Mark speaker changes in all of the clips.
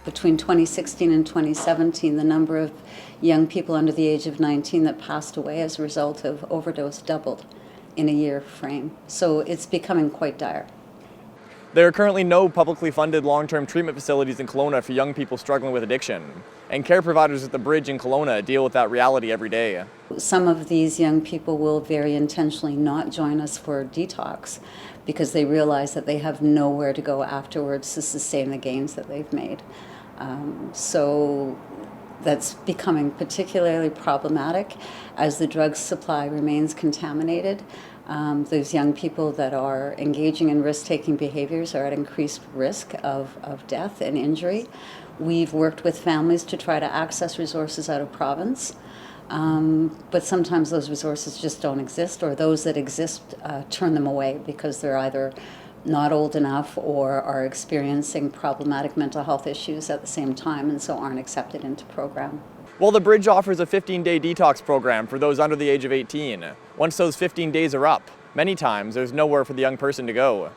Speaker 1: between 2016 and 2017, the number of young people under the age of 19 that passed away as a result of overdose doubled in a year frame. So it's becoming quite dire.
Speaker 2: There are currently no publicly funded long-term treatment facilities in Kelowna for young people struggling with addiction, and care providers at the Bridge in Kelowna deal with that reality every day.
Speaker 1: Some of these young people will very intentionally not join us for detox because they realize that they have nowhere to go afterwards to sustain the gains that they've made. So that's becoming particularly problematic as the drug supply remains contaminated. Those young people that are engaging in risk-taking behaviors are at increased risk of death and injury. We've worked with families to try to access resources out of province, but sometimes those resources just don't exist, or those that exist turn them away because they're either not old enough or are experiencing problematic mental health issues at the same time and so aren't accepted into program.
Speaker 2: Well, the Bridge offers a 15-day detox program for those under the age of 18. Once those 15 days are up, many times there's nowhere for the young person to go.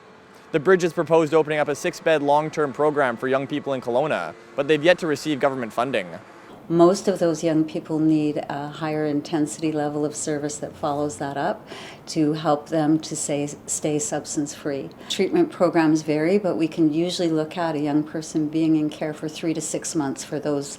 Speaker 2: The Bridge has proposed opening up a 6-bed long-term program for young people in Kelowna, but they've yet to receive government funding.
Speaker 1: Most of those young people need a higher intensity level of service that follows that up to help them to stay substance-free. Treatment programs vary, but we can usually look at a young person being in care for 3 to 6 months for those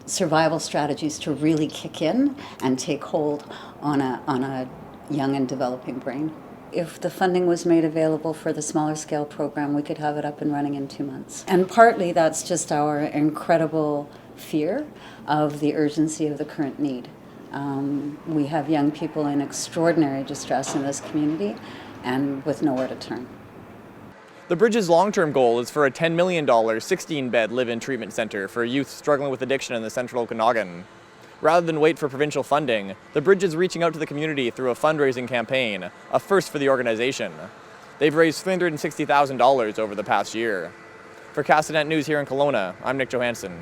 Speaker 1: survival strategies to really kick in and take hold on a young and developing brain. If the funding was made available for the smaller scale program, we could have it up and running in 2 months. And partly that's just our incredible fear of the urgency of the current need. We have young people in extraordinary distress in this community and with nowhere to turn.
Speaker 2: The Bridge's long-term goal is for a $10 million, 16-bed live-in treatment center for youth struggling with addiction in the central Okanagan. Rather than wait for provincial funding, the Bridge is reaching out to the community through a fundraising campaign, a first for the organization. They've raised $360,000 over the past year. For Castanet News here in Kelowna, I'm Nick Johansson.